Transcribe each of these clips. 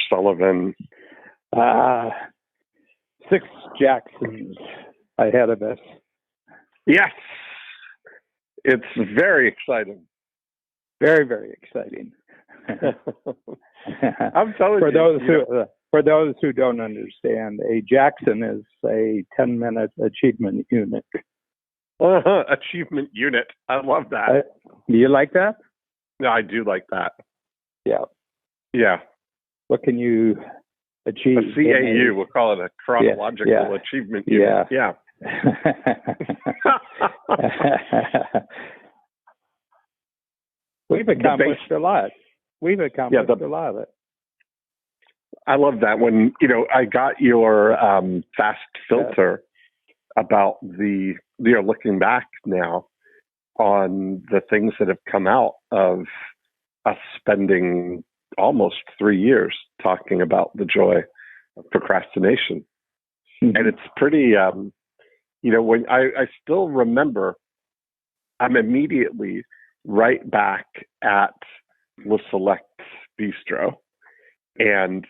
Sullivan. 6 Jacksons ahead of us. Yes, it's very exciting. Very, very exciting. I'm telling you. For those who don't understand, a Jackson is a 10-minute achievement unit. Achievement unit. I love that. Do you like that? No, I do like that. Yeah. Yeah. What can you achieve? A CAU, we'll call it a chronological achievement unit. Yeah. We've accomplished a lot. We've accomplished a lot of it. I love that. When, I got your fast filter about looking back now on the things that have come out of us spending almost 3 years talking about the joy of procrastination. Mm-hmm. And it's pretty, when I still remember, I'm immediately right back at Le Select Bistro and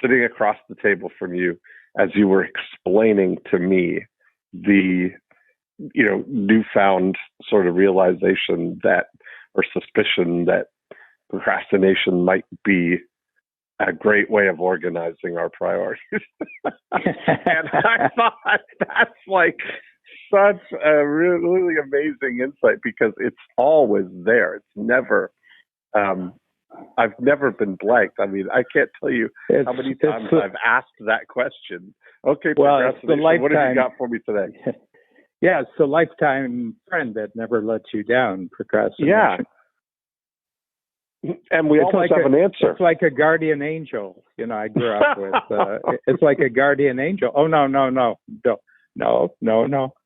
sitting across the table from you as you were explaining to me the, newfound sort of realization that, or suspicion that procrastination might be a great way of organizing our priorities. And I thought that's like such a really, really amazing insight because it's always there. It's never, I've never been blanked. I mean, I can't tell you how many times I've asked that question. Okay, it's the lifetime. What have you got for me today? Yeah, it's the lifetime friend that never lets you down, procrastination. Yeah. And we always have an answer. It's like a guardian angel, I grew up with. It's like a guardian angel. Oh, no,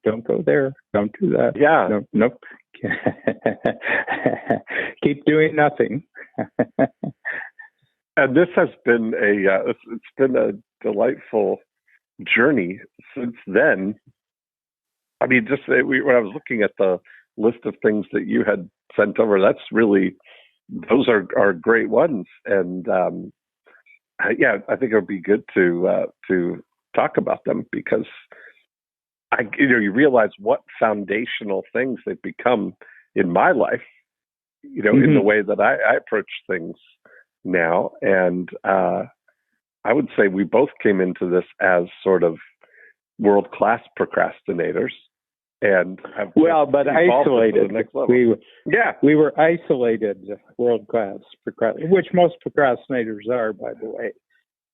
don't go there. Don't do that. Yeah. Nope. Keep doing nothing. And this has been it's been a delightful journey since then. I mean, just when I was looking at the list of things that you had sent over, those are great ones. And I think it would be good to talk about them because you realize what foundational things they've become in my life, in the way that I approach things now. And I would say we both came into this as sort of world-class procrastinators and have but isolated. We were isolated world-class procrastinators, which most procrastinators are, by the way.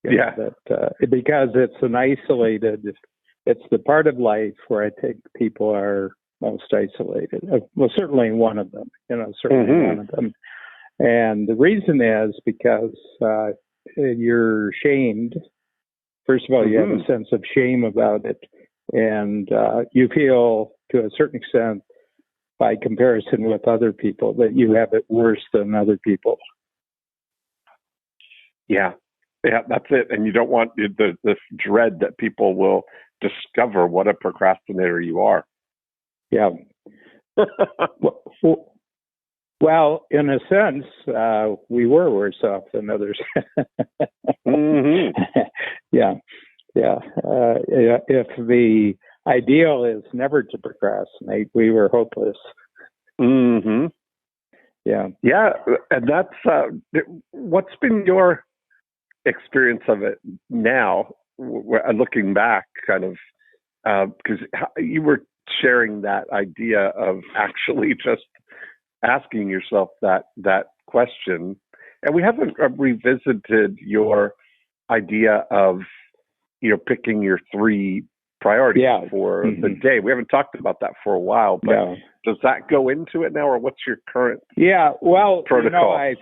Because it's an isolated. It's the part of life where I think people are most isolated. Well, certainly one of them. One of them. And the reason is because you're shamed. First of all, you have a sense of shame about it. And you feel, to a certain extent, by comparison with other people, that you have it worse than other people. Yeah, that's it. And you don't want the dread that people will discover what a procrastinator you are. Yeah. Well, in a sense, we were worse off than others. Yeah. If the ideal is never to procrastinate, we were hopeless. Mm-hmm. Yeah. Yeah, and that's what's been your experience of it now, looking back, kind of, because you were sharing that idea of actually just asking yourself that question, and we haven't revisited your idea of picking your 3 priorities for the day. We haven't talked about that for a while, but does that go into it now, or what's your current protocol?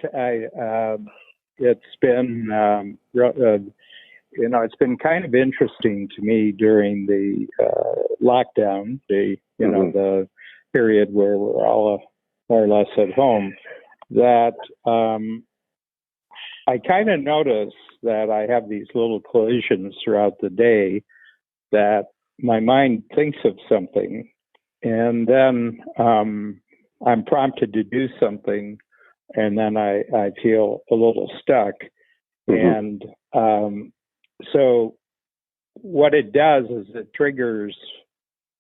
It's been it's been kind of interesting to me during the lockdown, the period where we're all more or less at home, that I kind of notice that I have these little collisions throughout the day that my mind thinks of something, and then I'm prompted to do something, and then I feel a little stuck. And so what it does is it triggers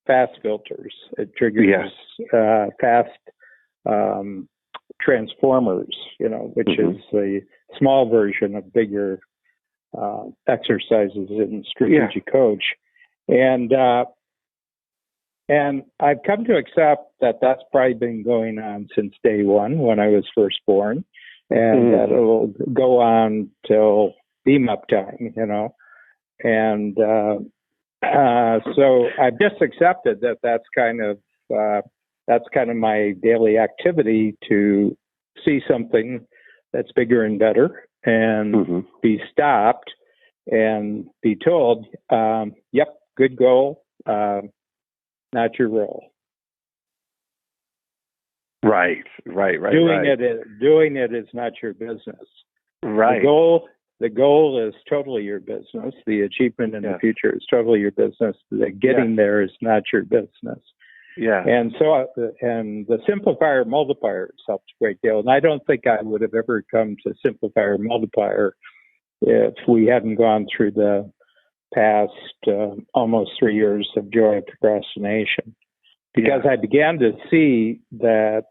fast filters. It triggers fast transformers, which is a small version of bigger exercises in strategic coach. And I've come to accept that that's probably been going on since day one when I was first born, and that it'll go on till beam up time, And so I've just accepted that that's kind of my daily activity, to see something that's bigger and better and be stopped and be told, yep, good goal, not your role. Right. Doing it is not your business. Right. The goal is totally your business. The achievement in the future is totally your business. The getting there is not your business. Yeah. And so, and the simplifier multiplier helps a great deal. And I don't think I would have ever come to simplifier multiplier if we hadn't gone through the past almost 3 years of Joy of Procrastination, because I began to see that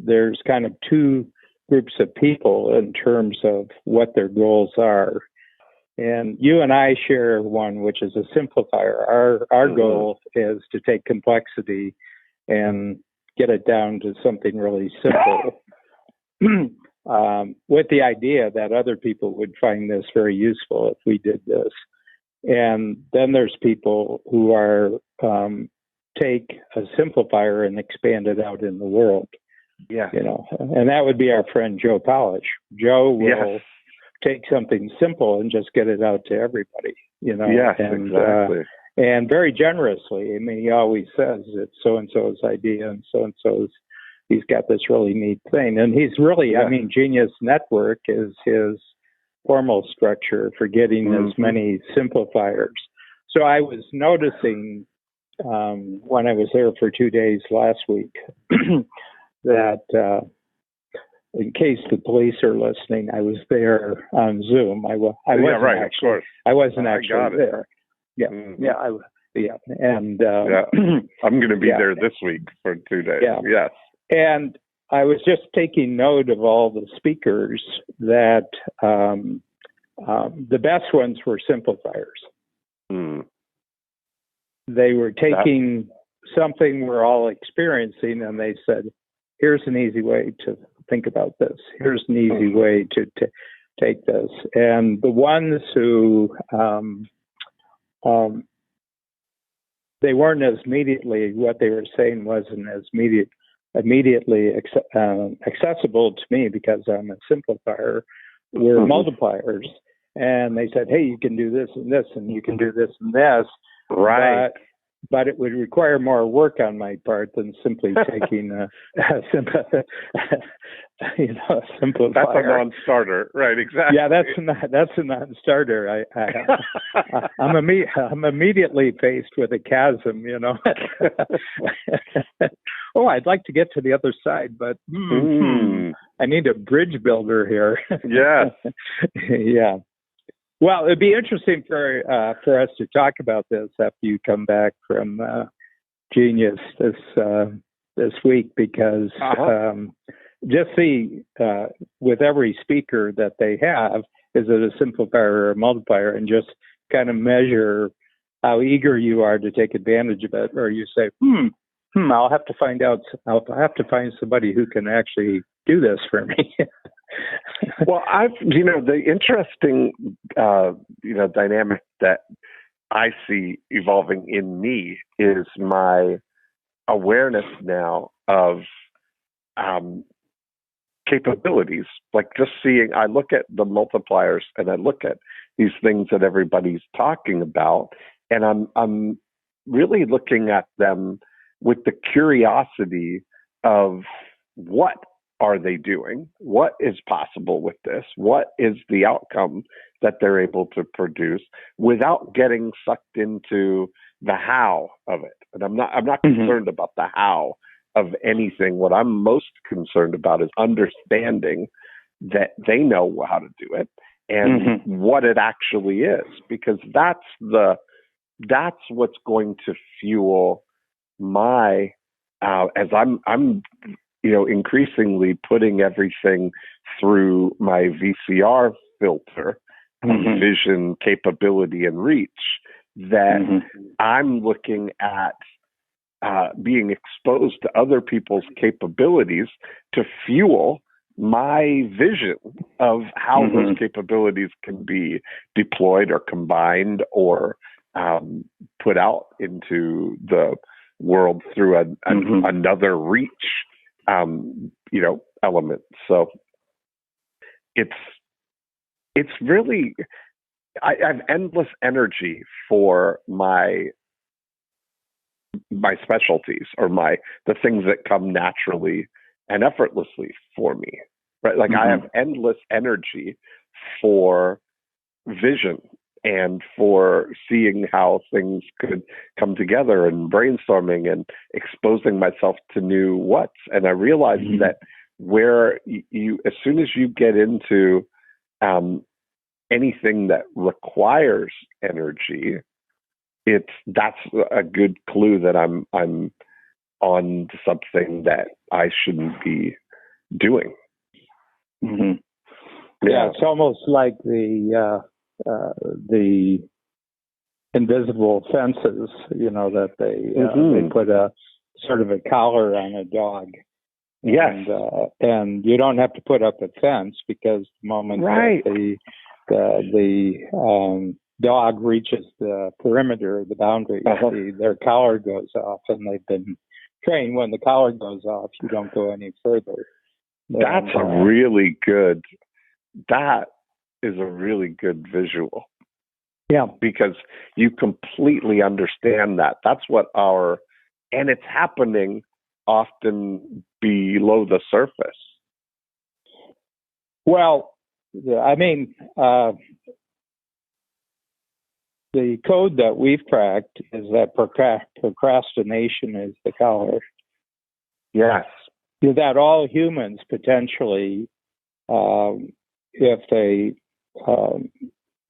there's kind of two groups of people in terms of what their goals are. And you and I share one, which is a simplifier. Our goal is to take complexity and get it down to something really simple, with the idea that other people would find this very useful if we did this. And then there's people who are take a simplifier and expand it out in the world. Yeah, and that would be our friend Joe Polish. Joe will take something simple and just get it out to everybody, Yes, exactly. And very generously. I mean, he always says it's so-and-so's idea and so-and-so's, he's got this really neat thing. And he's really, Genius Network is his formal structure for getting as many simplifiers. So I was noticing when I was there for 2 days last week that in case the police are listening, I was there on Zoom. I wasn't actually, of course. I wasn't actually there. Yeah, and I'm going to be there this week for 2 days. Yeah. Yes, and I was just taking note of all the speakers that the best ones were simplifiers. They were taking something we're all experiencing, and they said, here's an easy way to think about this. Here's an easy way to take this. And the ones who they weren't as immediately, what they were saying wasn't as immediately accessible to me because I'm a simplifier, were multipliers. And they said, hey, you can do this and this, and you can do this and this. Right. But it would require more work on my part than simply taking a simplifier. That's a non-starter, right? Exactly. Yeah, that's a non-starter. I'm immediately faced with a chasm. Oh, I'd like to get to the other side, but I need a bridge builder here. Yes. Yeah. Well, it'd be interesting for us to talk about this after you come back from Genius this week, because just see with every speaker that they have, is it a simplifier or a multiplier, and just kind of measure how eager you are to take advantage of it, or you say, I'll have to find out. I'll have to find somebody who can actually do this for me. Well, the interesting, dynamic that I see evolving in me is my awareness now of capabilities. Like just seeing, I look at the multipliers and I look at these things that everybody's talking about, and I'm really looking at them with the curiosity of what are they doing? What is possible with this? What is the outcome that they're able to produce without getting sucked into the how of it? And I'm not concerned about the how of anything. What I'm most concerned about is understanding that they know how to do it and what it actually is, because that's what's going to fuel my as I'm increasingly putting everything through my VCR filter, vision, capability, and reach, that I'm looking at being exposed to other people's capabilities to fuel my vision of how those capabilities can be deployed or combined or put out into the world through another reach, element. So it's really, I have endless energy for my specialties, or the things that come naturally and effortlessly for me, right? Like I have endless energy for vision and for seeing how things could come together and brainstorming and exposing myself to new what's. And I realized that where you, as soon as you get into anything that requires energy, that's a good clue that I'm on to something that I shouldn't be doing. Yeah, it's almost like the invisible fences, that they put a sort of a collar on a dog. Yes. And you don't have to put up a fence, because the moment that the dog reaches the perimeter, the boundary, their collar goes off, and they've been trained when the collar goes off, you don't go any further. That is a really good visual. Yeah. Because you completely understand that. That's what and it's happening often below the surface. Well, I mean, the code that we've cracked is that procrastination is the color. Yes. That all humans potentially, if they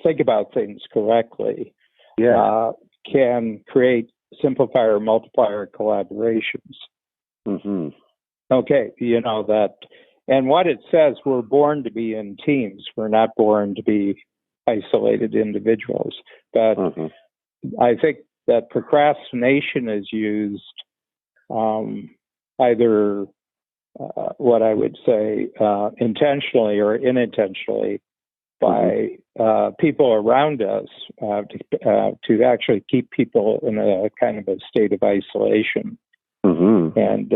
think about things correctly, can create simplifier multiplier collaborations. Okay, that. And what it says, we're born to be in teams. We're not born to be isolated individuals. But I think that procrastination is used either, what I would say, intentionally or unintentionally by people around us to actually keep people in a kind of a state of isolation. And,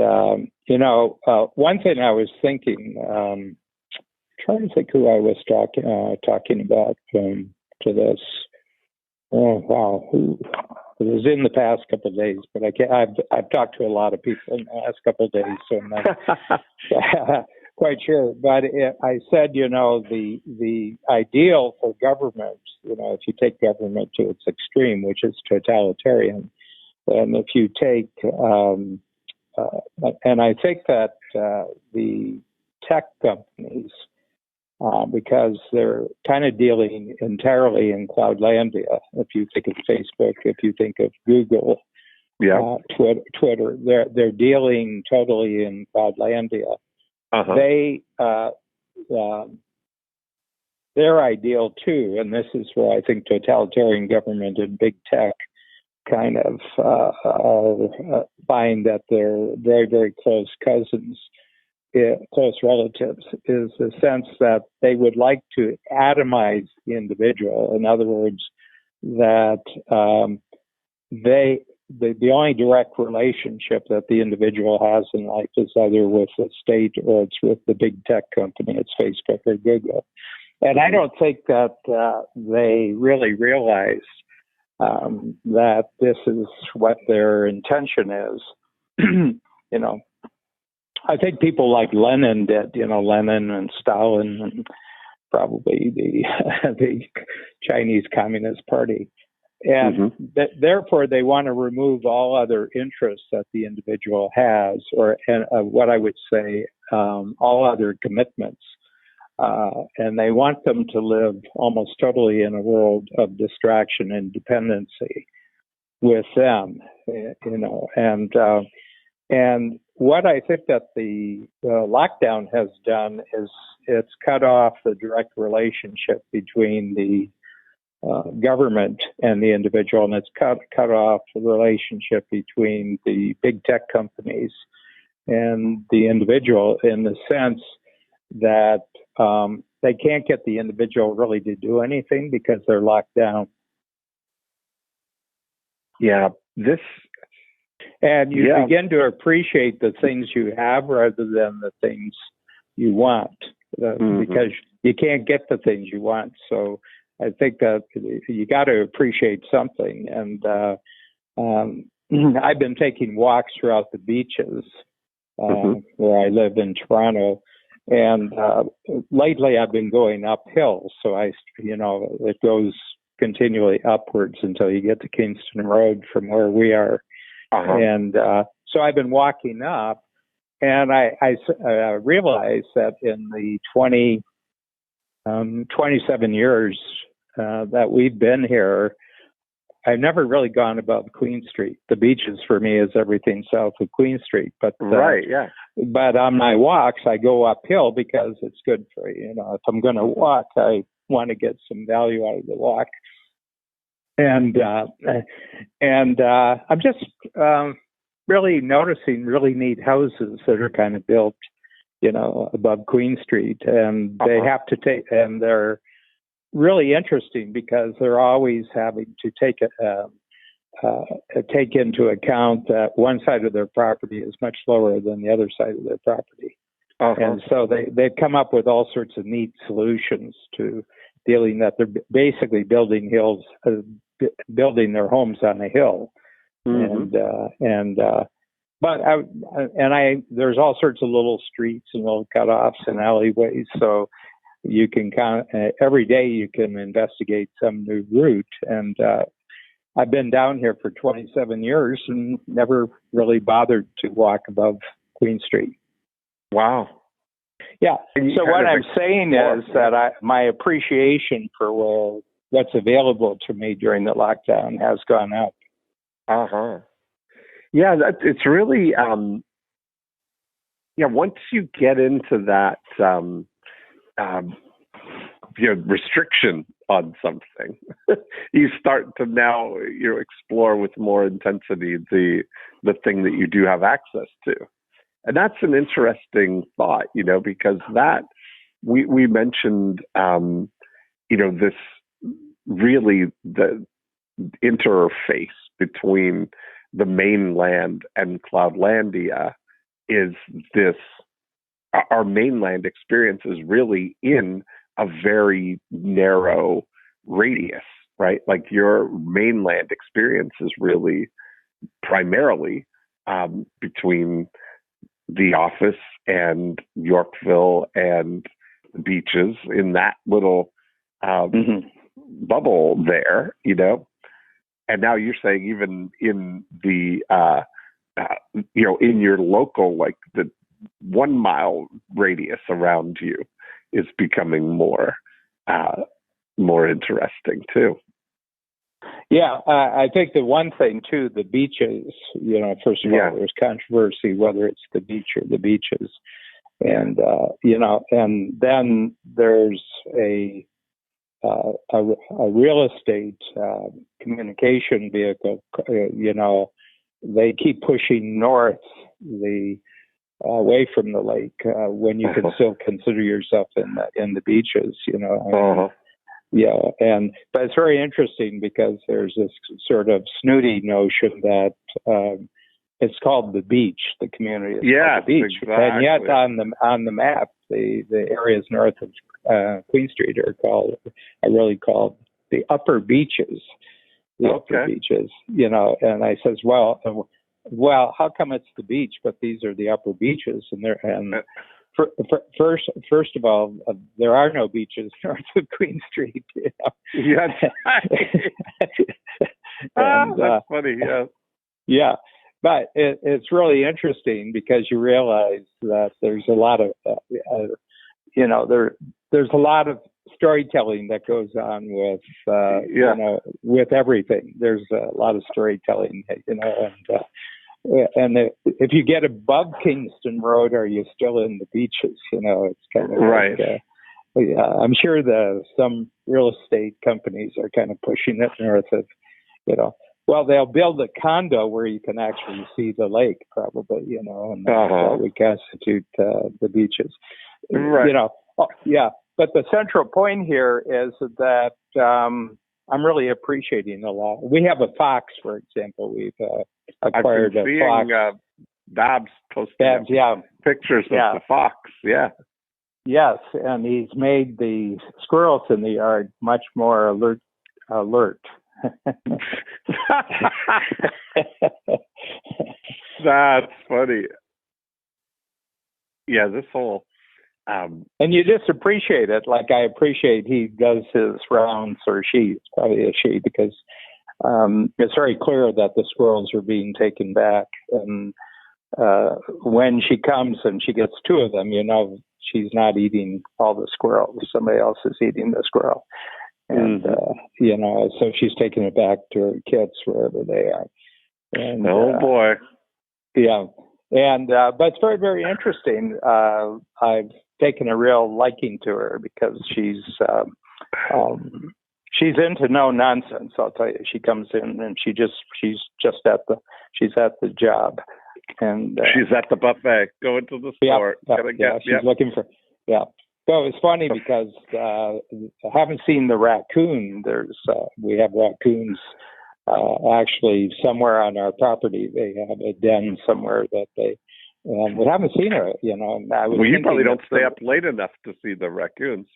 one thing I was thinking, trying to think who I was talking about to this. Oh, wow. It was in the past couple of days, but I've talked to a lot of people in the last couple of days, so I'm not quite sure. But I said, the ideal for government, if you take government to its extreme, which is totalitarian, and if you take, and I think that the tech companies, because they're kind of dealing entirely in Cloudlandia. If you think of Facebook, if you think of Google, Twitter, they're dealing totally in Cloudlandia. They're ideal too, and this is where I think totalitarian government and big tech kind of find that they're very, very close cousins. Close relatives, is the sense that they would like to atomize the individual. In other words, that the only direct relationship that the individual has in life is either with the state or it's with the big tech company, it's Facebook or Google. And I don't think that they really realize that this is what their intention is. I think people like Lenin did, Lenin and Stalin and probably the Chinese Communist Party. And therefore, they want to remove all other interests that the individual has, or what I would say, all other commitments. and they want them to live almost totally in a world of distraction and dependency with them, and what I think that the lockdown has done is it's cut off the direct relationship between the government and the individual, and it's cut off the relationship between the big tech companies and the individual, in the sense that they can't get the individual really to do anything because they're locked down. Yeah, and you begin to appreciate the things you have rather than the things you want, because you can't get the things you want. So I think that you got to appreciate something. And I've been taking walks throughout the beaches where I live in Toronto. And lately I've been going uphill. So it goes continually upwards until you get to Kingston Road from where we are. And so I've been walking up, and I realized that in the 27 years that we've been here, I've never really gone above Queen Street. The beaches for me is everything south of Queen Street. But But on my walks, I go uphill because it's good for if I'm going to walk, I want to get some value out of the walk. And I'm just really noticing really neat houses that are kind of built, above Queen Street, and they have to take, and they're really interesting because they're always having to take into account that one side of their property is much lower than the other side of their property. And so they've come up with all sorts of neat solutions to dealing that they're basically building their homes on a hill. There's all sorts of little streets and little cutoffs and alleyways. So you can every day you can investigate some new route. And I've been down here for 27 years and never really bothered to walk above Queen Street. Wow. Yeah. So what I'm saying is that my appreciation for what's available to me during the lockdown has gone up. Yeah, it's really once you get into that restriction on something, you start to now explore with more intensity the thing that you do have access to. And that's an interesting thought, because that we mentioned, this really the interface between the mainland and Cloudlandia is this. Our mainland experience is really in a very narrow radius, right? Like your mainland experience is really primarily between the office and Yorkville and the beaches in that little bubble there, And now you're saying even in the, in your local, like the 1 mile radius around you is becoming more interesting too. Yeah, I think the one thing too, the beaches, first of all, there's controversy whether it's the beach or the beaches. And, and then there's a real estate communication vehicle, they keep pushing north away from the lake when you can still consider yourself in the beaches, but it's very interesting because there's this sort of snooty notion that it's called the beach. The community is called the beach, exactly. And yet on the map, the areas north of Queen Street are really called the upper beaches. Upper beaches, And I says, well, how come it's the beach, but these are the upper beaches? First of all, there are no beaches north of Queen Street. That's funny. Yeah, but it's really interesting because you realize that there's a lot of, there's a lot of storytelling that goes on with with everything. There's a lot of storytelling, and if you get above Kingston Road, are you still in the beaches? It's kind of right. I'm sure some real estate companies are kind of pushing it north of, well, they'll build a condo where you can actually see the lake, probably, and that would constitute the beaches. Right. But the central point here is that I'm really appreciating the law. We have a fox, for example. We've acquired I've been a seeing fox. Babs posting pictures of the fox. Yeah. Yes, and he's made the squirrels in the yard much more alert. That's funny. Yeah, this whole and you just appreciate it. Like I appreciate he does his rounds, or she, it's probably a she, because it's very clear that the squirrels are being taken back. And when she comes and she gets two of them, she's not eating all the squirrels. Somebody else is eating the squirrel. And, so she's taking it back to her kids wherever they are. And, boy. Yeah. And, but it's very, very interesting. I've taken a real liking to her because she's into no nonsense. I'll tell you, she comes in and she's at the job. And she's at the buffet, going to the store. She's looking for, So it's funny because I haven't seen the raccoon. We have raccoons actually somewhere on our property. They have a den somewhere that we haven't seen her. You probably don't stay up late enough to see the raccoons.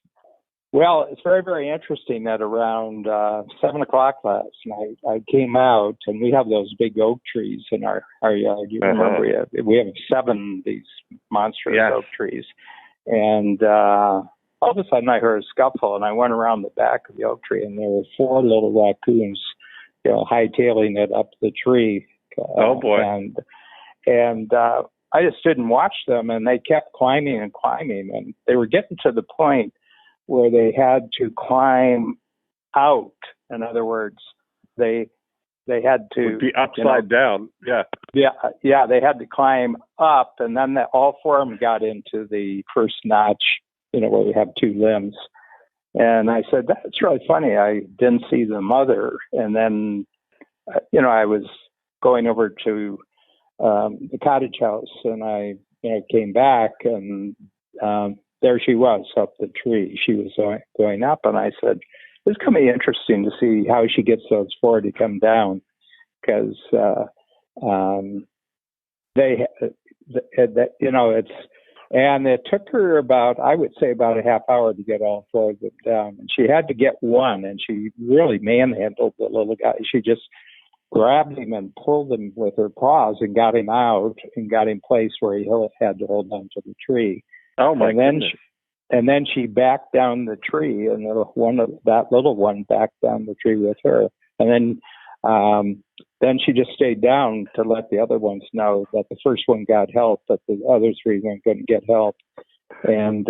Well, it's very, very interesting. At around 7:00 last night, I came out, and we have those big oak trees in our yard. You remember, we have 7 of these monstrous oak trees. And all of a sudden, I heard a scuffle, and I went around the back of the oak tree, and there were 4 little raccoons, hightailing it up the tree. Oh boy! And I just didn't watch them, and they kept climbing and climbing, and they were getting to the point where they had to climb out. In other words, they had to be upside down. Yeah. They had to climb up, and then all 4 of them got into the first notch, where we have 2 limbs. And I said, that's really funny. I didn't see the mother. And then, I was going over to the cottage house, and I came back, and there she was up the tree. She was going up, and I said, this is going to be interesting to see how she gets those 4 to come down, because and it took her about a half hour to get all 4 of them down. And she had to get one, and she really manhandled the little guy. She just grabbed him and pulled him with her paws and got him out and got him placed where he had to hold on to the tree. Oh my goodness. And then she backed down the tree, and that little one backed down the tree with her. And then she just stayed down to let the other ones know that the first one got help, but the other 3 weren't going to get help. And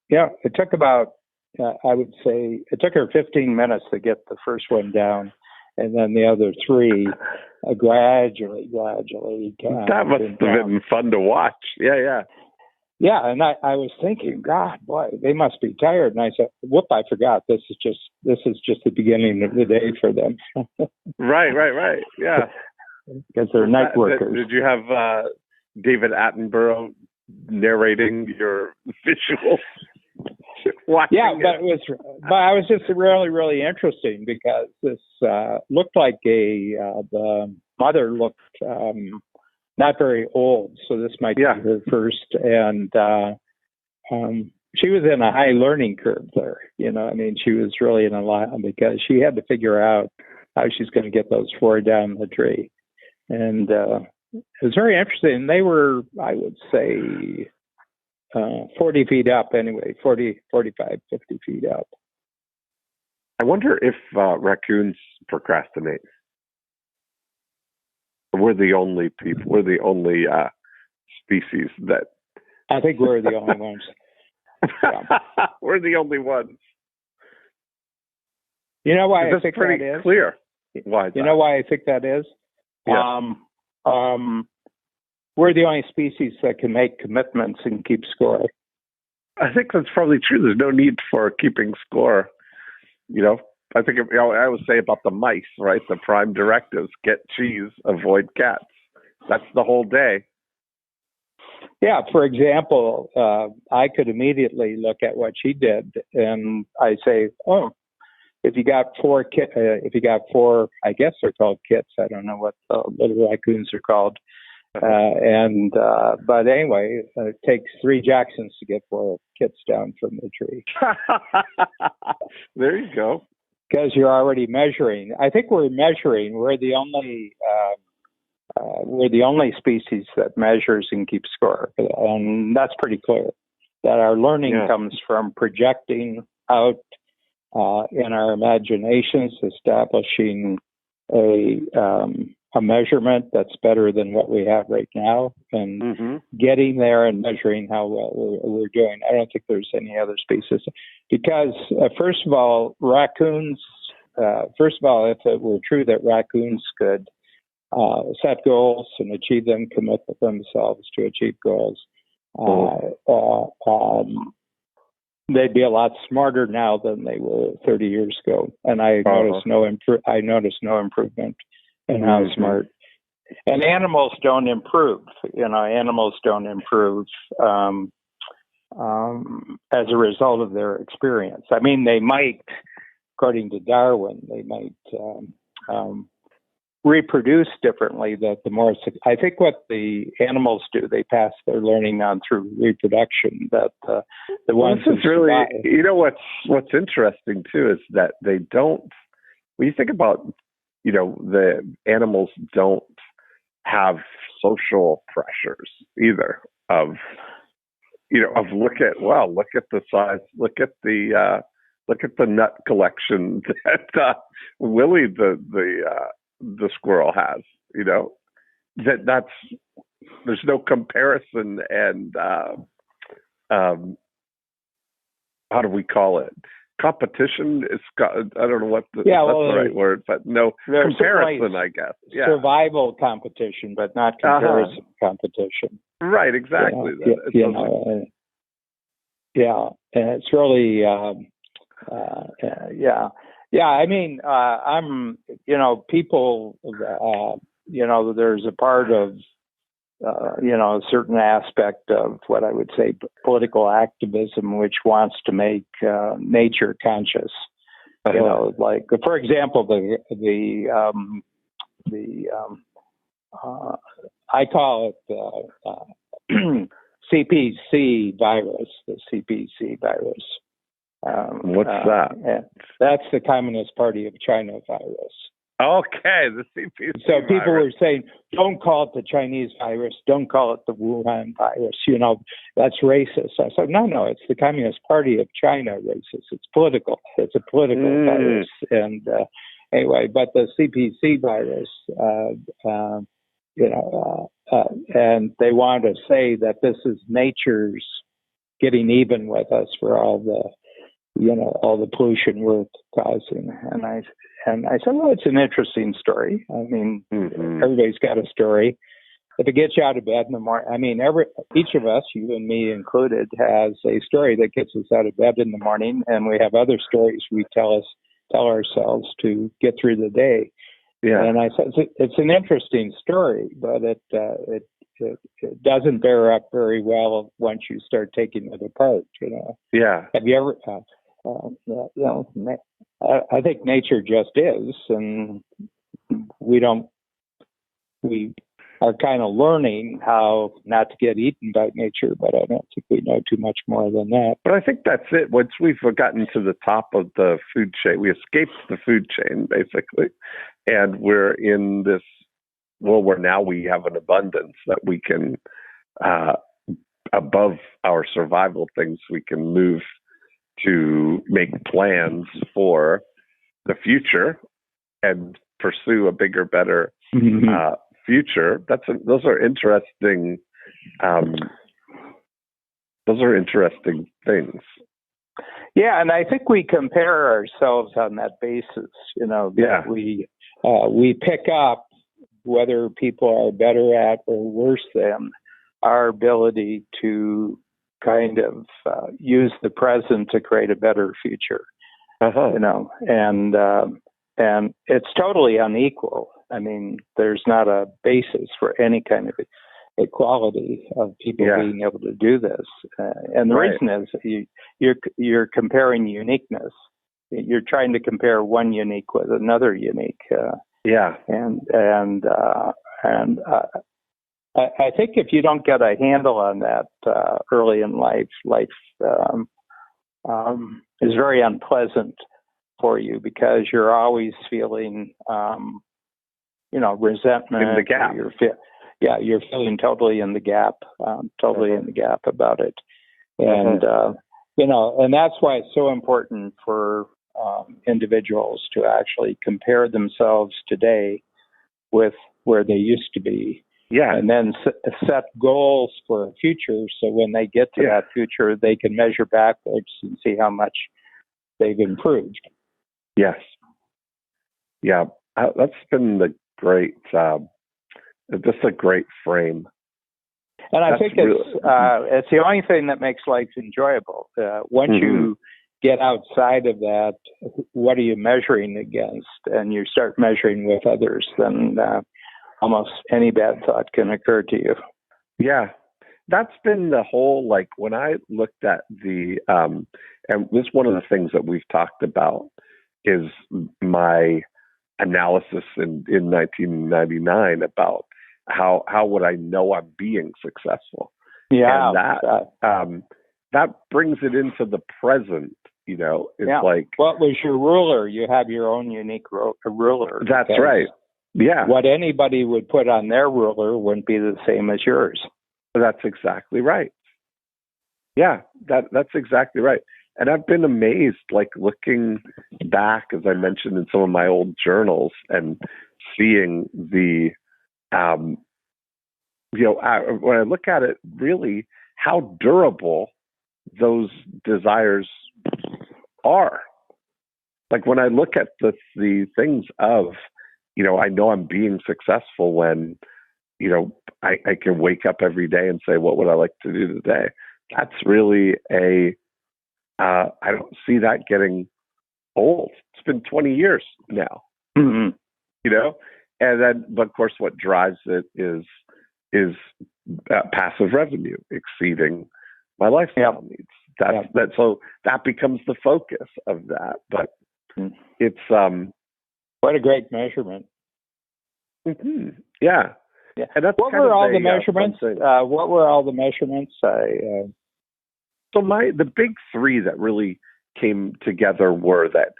it took about, I would say, it took her 15 minutes to get the first one down, and then the other 3 gradually. That must have been fun to watch. Yeah. Yeah, and I was thinking, God, boy, they must be tired. And I said, whoop, I forgot. This is just the beginning of the day for them. Right. Yeah. Because they're night workers. Did you have David Attenborough narrating your visuals? But I was just really, really interesting because this looked like the mother looked not very old, so this might be her first. And she was in a high learning curve there. She was really in a lot because she had to figure out how she's going to get those 4 down the tree. And it was very interesting. They were, I would say, 40 feet up anyway, 40, 45, 50 feet up. I wonder if raccoons procrastinate. We're the only people. We're the only species that. I think we're the only ones. We're the only ones. You know why I think pretty that is? Clear. Why? You know why I think that is? Yeah. We're the only species that can make commitments and keep score. I think that's probably true. There's no need for keeping score. I think I always say about the mice, right? The prime directives: get cheese, avoid cats. That's the whole day. Yeah. For example, I could immediately look at what she did, and I say, "Oh, if you got four, I guess they're called kits. I don't know what the little raccoons are called." But anyway, it takes 3 Jacksons to get 4 kits down from the tree. There you go. Because you're already measuring. I think we're measuring. We're the only species that measures and keeps score, and that's pretty clear. That our learning comes from projecting out in our imaginations, establishing a measurement that's better than what we have right now, and getting there and measuring how well we're doing. I don't think there's any other species. Because, first of all, raccoons, if it were true that raccoons could set goals and achieve them, commit themselves to achieve goals, they'd be a lot smarter now than they were 30 years ago. And I noticed no improvement in how smart. And animals don't improve. Animals don't improve as a result of their experience. I mean, they might, according to Darwin, they might reproduce differently. I think what the animals do, they pass their learning on through reproduction. That the ones this is really, what's interesting too is that they don't. When you think about, the animals don't have social pressures either. Of look at the size, look at the nut collection that Willie the squirrel has. That's there's no comparison, and how do we call it? Competition is, I don't know what that's the right word, but no comparison, I guess. Yeah. Survival competition, but not comparison competition. Right, exactly. And it's really, I mean, I'm, people, there's a part of, a certain aspect of what I would say political activism, which wants to make nature conscious. Like, for example, I call it CPC virus, the CPC virus. What's that? That's the Communist Party of China virus. Okay, the CPC So people virus. were saying, don't call it the Chinese virus, don't call it the Wuhan virus, that's racist. I said, no, it's the Communist Party of China racist. It's political. It's a political virus. And anyway, but the CPC virus, and they want to say that this is nature's getting even with us for all the pollution we're causing. And I said, well, it's an interesting story. I mean, everybody's got a story. If it gets you out of bed in the morning, I mean, each of us, you and me included, has a story that gets us out of bed in the morning, and we have other stories we tell ourselves to get through the day. Yeah. And I said, it's an interesting story, but it doesn't bear up very well once you start taking it apart. Yeah. Have you ever? I think nature just is, and we are kind of learning how not to get eaten by nature, but I don't think we know too much more than that. But I think that's it. Once we've gotten to the top of the food chain, we escaped the food chain, basically, and we're in this world where now we have an abundance that we can, above our survival things, we can move to make plans for the future and pursue a bigger, better future. Those are interesting Those are interesting things. Yeah, and I think we compare ourselves on that basis. Yeah. We pick up whether people are better at or worse than our ability to kind of use the present to create a better future. And it's totally unequal. I mean, there's not a basis for any kind of equality of people being able to do this. And the reason is you're comparing uniqueness. You're trying to compare one unique with another unique. And I think if you don't get a handle on that early in life is very unpleasant for you, because you're always feeling, resentment. In the gap. You're feeling totally in the gap, in the gap about it. And, and that's why it's so important for individuals to actually compare themselves today with where they used to be. Yeah. And then set goals for a future, so when they get to that future, they can measure backwards and see how much they've improved. Yes. Yeah. That's been the great, just a great frame. And I think it's the only thing that makes life enjoyable. Once you get outside of that, what are you measuring against? And you start measuring with others, then almost any bad thought can occur to you. Yeah. That's been the whole, like, when I looked at the, and this is one of the things that we've talked about, is my analysis in 1999 about how would I know I'm being successruffle. Yeah. And that brings it into the present, it's like. What was your ruler? You have your own unique ruler. That's right. Yeah. What anybody would put on their ruler wouldn't be the same as yours. That's exactly right. Yeah, that's exactly right. And I've been amazed, like, looking back, as I mentioned, in some of my old journals, and seeing the, when I look at it, really how durable those desires are. Like, when I look at the things of, I know I'm being successful when, I can wake up every day and say, what would I like to do today? That's really I don't see that getting old. It's been 20 years now, and then, but of course, what drives it is passive revenue exceeding my lifestyle needs. So that becomes the focus of that. But it's what a great measurement. Yeah. And that's what were all the measurements? What were all the measurements? So the big three that really came together were that,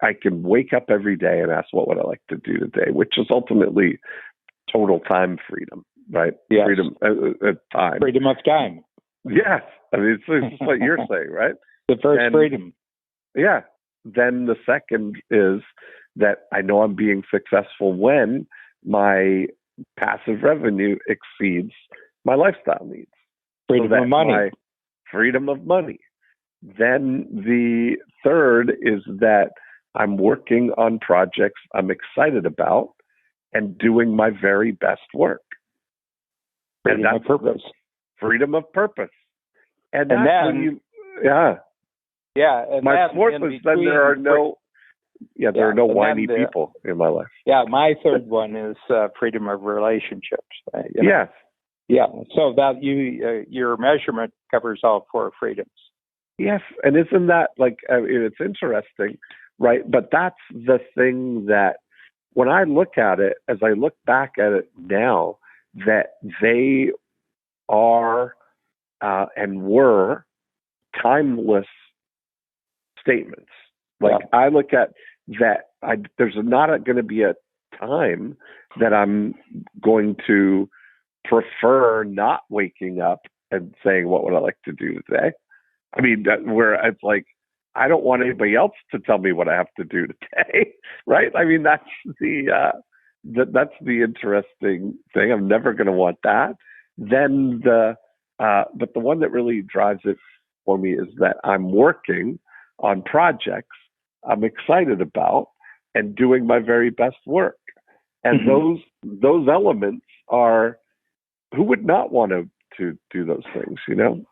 I can wake up every day and ask, what would I like to do today? Which is ultimately total time freedom, right? Yes. Freedom of time. Freedom of time. Yes. I mean, it's what you're saying, right? The first freedom. Yeah. Then the second is that I know I'm being successful when my passive revenue exceeds my lifestyle needs. Freedom of money. Freedom of money. Then the third is that I'm working on projects I'm excited about and doing my very best work. Freedom of purpose. Freedom of purpose. And then, when and my fourth is then there are no whiny people in my life. Yeah, my third one is freedom of relationships. Yes. Yeah, so that your measurement covers all four freedoms. Yes, and isn't that it's interesting, right? But that's the thing that when I look at it, as I look back at it now, that they are and were timeless statements. I look at that, there's not going to be a time that I'm going to prefer not waking up and saying, what would I like to do today? I mean, where it's like, I don't want anybody else to tell me what I have to do today, right? I mean, that's the interesting thing. I'm never going to want that. Then the but the one that really drives it for me is that I'm working on projects I'm excited about and doing my very best work. And those elements are, who would not want to do those things, you know?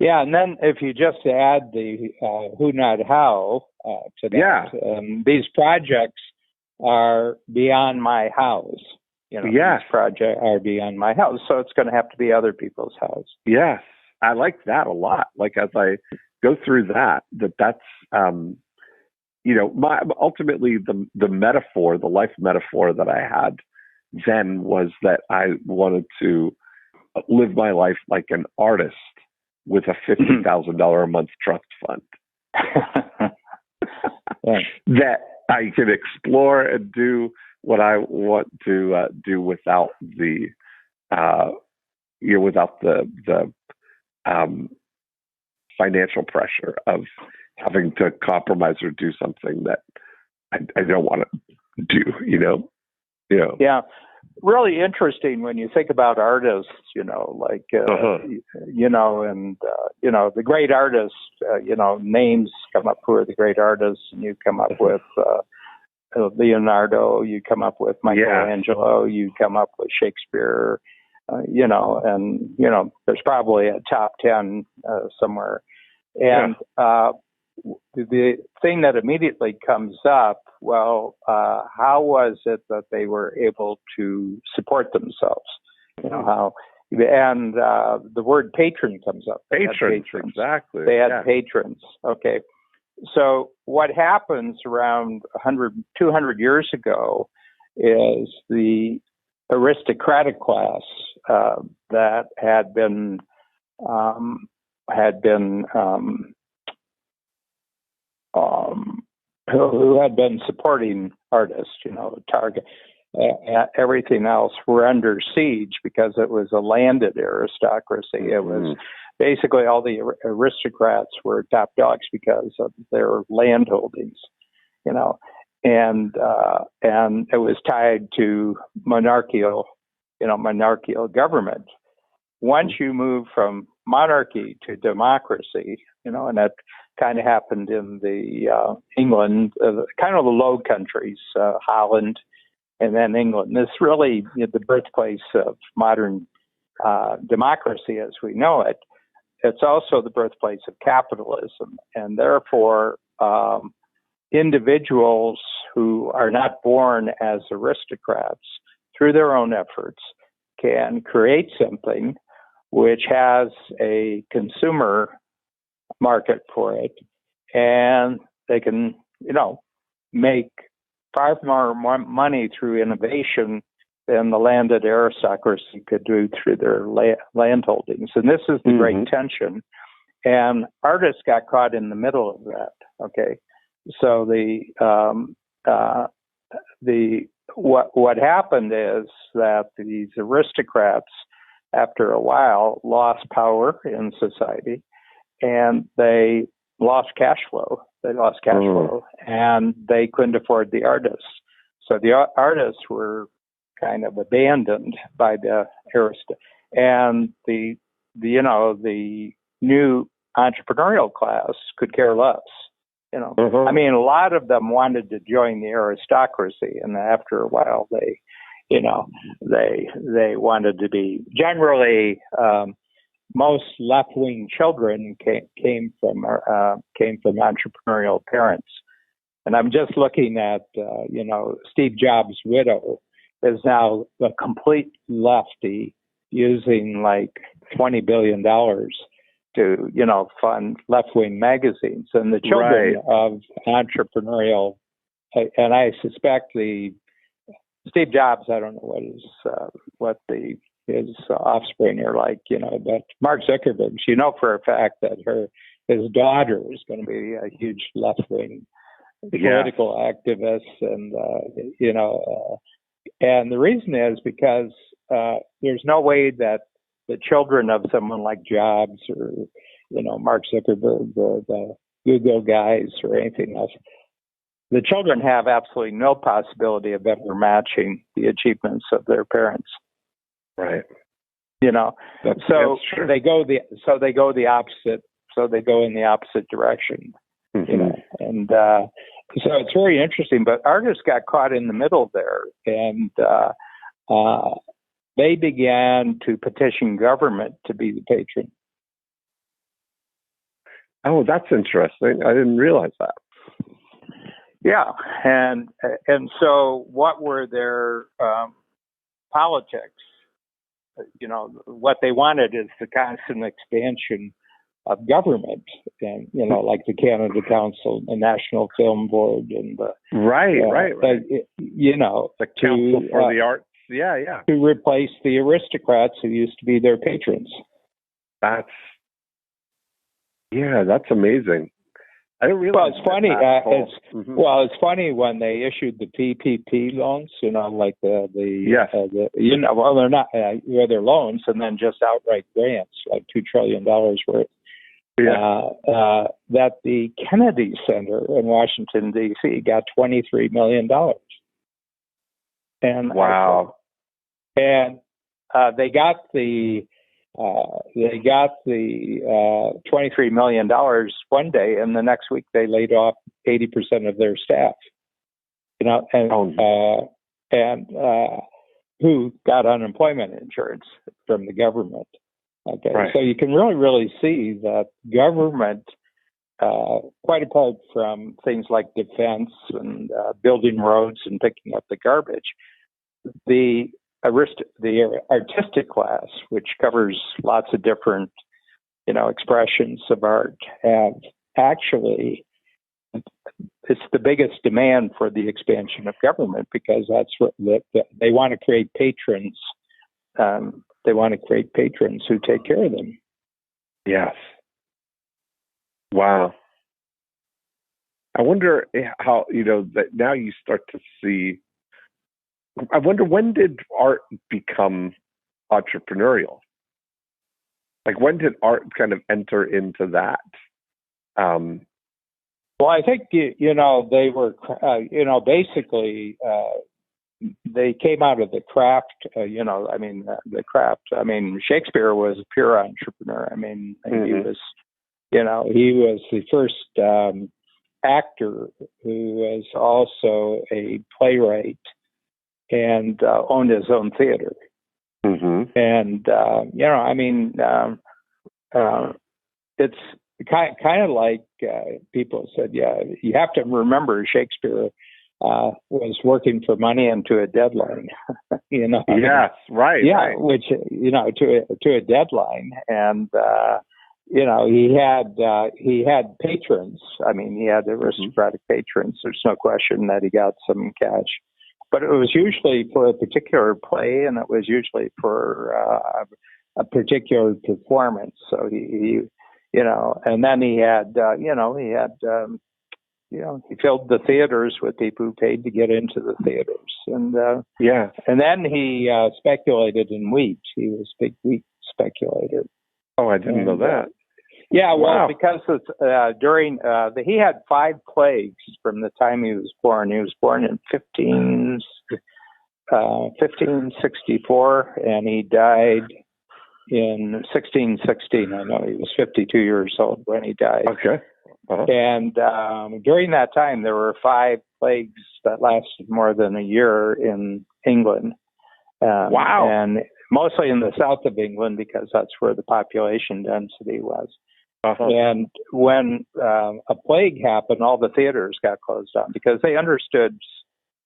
Yeah, and then if you just add the who, not how to that, these projects are beyond my house. You know, these projects are beyond my house, so it's going to have to be other people's house. Yes, I like that a lot. Like as I go through that's you know, ultimately the metaphor, the life metaphor that I had then was that I wanted to live my life like an artist with a $50,000 a month trust fund that I can explore and do what I want to do without the financial pressure of having to compromise or do something that I don't want to do, you know? Yeah. Really interesting when you think about artists, you know, like, you know, and, you know, the great artists, you know, names come up who are the great artists, and you come up with Leonardo, you come up with Michelangelo, you come up with Shakespeare, you know, and, you know, there's probably a top 10 somewhere. And the thing that immediately comes up, well, how was it that they were able to support themselves? You know, how, and the word patron comes up. Patrons, exactly. They had patrons. Okay. So what happens around 200 years ago is the aristocratic class that who had been supporting artists, you know, Target, everything else were under siege because it was a landed aristocracy. It was basically all the aristocrats were top dogs because of their land holdings, you know, and it was tied to monarchical government. Once you move from monarchy to democracy, you know, and that kind of happened in the England, kind of the Low Countries, Holland, and then England. This really the birthplace of modern democracy as we know it. It's also the birthplace of capitalism, and therefore individuals who are not born as aristocrats, through their own efforts, can create something which has a consumer market for it, and they can, you know, make far more money through innovation than the landed aristocracy could do through their land holdings. And this is the great tension. And artists got caught in the middle of that. Okay, so what happened is that these aristocrats, after a while, lost power in society, and they lost cash flow. And they couldn't afford the artists. So the artists were kind of abandoned by the aristocrats, and the new entrepreneurial class could care less. You know, I mean, a lot of them wanted to join the aristocracy, and after a while, they wanted to be. Generally, most left-wing children came from entrepreneurial parents. And I'm just looking at, Steve Jobs' widow is now a complete lefty, using like $20 billion to, fund left-wing magazines. And the children of entrepreneurial, and I suspect Steve Jobs, I don't know what his offspring are like, but Mark Zuckerberg, for a fact that his daughter is going to be a huge left-wing political activist, and and the reason is because there's no way that the children of someone like Jobs or Mark Zuckerberg or the Google guys or anything else, the children have absolutely no possibility of ever matching the achievements of their parents. Right. That's true. they go the opposite. So they go in the opposite direction. And so it's very interesting. But artists got caught in the middle there, and they began to petition government to be the patron. Oh, that's interesting. I didn't realize that. Yeah, and so what were their politics? What they wanted is the constant expansion of government, and like the Canada Council, the National Film Board, and the right. The Council for the Arts. Yeah. To replace the aristocrats who used to be their patrons. That's amazing. I didn't realize. Well, it's funny. It's funny when they issued the PPP loans. Like they're not they're loans and then just outright grants, like $2 trillion worth. Yeah. That the Kennedy Center in Washington D.C. got $23 million. And wow. And they got the $23 million one day, and the next week they laid off 80% of their staff. And who got unemployment insurance from the government. Okay, right. So you can really see that government, quite apart from things like defense and building roads and picking up the garbage, the artistic class, which covers lots of different, expressions of art, have actually, it's the biggest demand for the expansion of government, because that's what they want to create patrons. They want to create patrons who take care of them. Yes. Wow. I wonder how, that now you start to see. I wonder, when did art become entrepreneurial? Like, when did art kind of enter into that? Well, I think, they were, basically, they came out of the craft, the craft. Shakespeare was a pure entrepreneur. He was, he was the first actor who was also a playwright and owned his own theater. And, it's kind of like people said, you have to remember Shakespeare was working for money and to a deadline, Yes, right. Yeah, right. which, to a deadline. And, he had patrons. He had aristocratic patrons. There's no question that he got some cash. But it was usually for a particular play, and it was usually for a particular performance. So he and then he had, he filled the theaters with people who paid to get into the theaters. And and then he speculated in wheat. He was a big wheat speculator. Oh, I didn't know that. Yeah, well, because it's, he had 5 plagues from the time he was born. He was born in 1564, and he died in 1616. I know he was 52 years old when he died. Okay. Uh-huh. And during that time, there were 5 plagues that lasted more than a year in England. Wow. And mostly in the south of England, because that's where the population density was. Uh-huh. And when a plague happened, all the theaters got closed down because they understood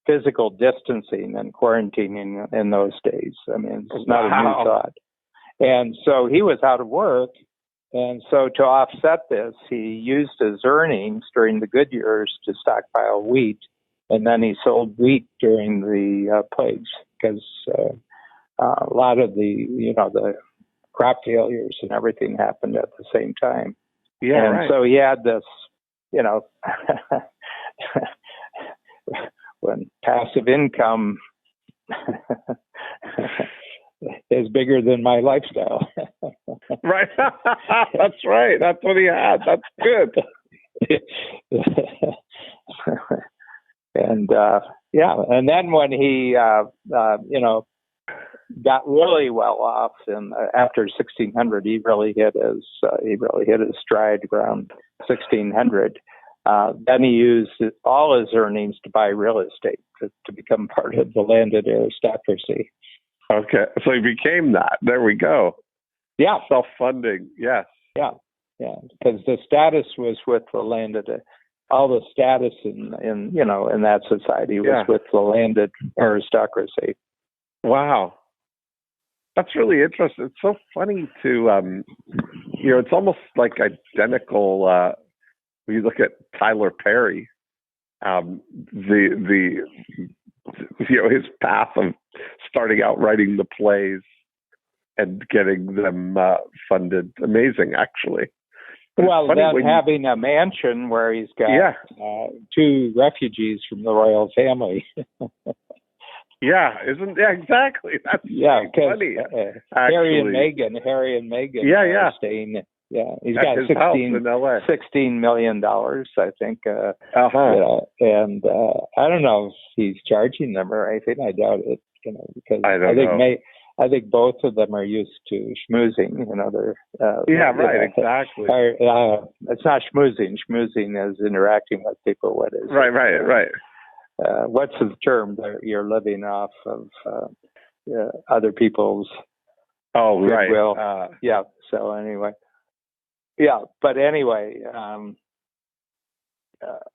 physical distancing and quarantining in those days. It's not a new thought. And so he was out of work. And so to offset this, he used his earnings during the good years to stockpile wheat. And then he sold wheat during the plagues, because a lot of the crop failures and everything happened at the same time. Yeah, and right. So he had this, when passive income is bigger than my lifestyle. Right. That's right. That's what he had. That's good. And and then when he got really well off, and after 1600, he really hit his stride around 1600. Then he used all his earnings to buy real estate to become part of the landed aristocracy. Okay, so he became that. There we go. Yeah, self-funding. Yes. Yeah, because the status was with the landed. All the status in that society was with the landed aristocracy. Wow. That's really interesting. It's so funny to, it's almost like identical when you look at Tyler Perry, his path of starting out writing the plays and getting them funded. Amazing, actually. Well, then having a mansion where he's got two refugees from the royal family. Exactly. That's funny. Harry and Meghan are staying. Yeah, he's got $16 million, I think. And I don't know if he's charging them or anything. I doubt it. Because I think both of them are used to schmoozing. Exactly. It's not schmoozing. Schmoozing is interacting with people. What is right. What's the term? You're living off of other people's goodwill. So anyway. Yeah, but anyway, I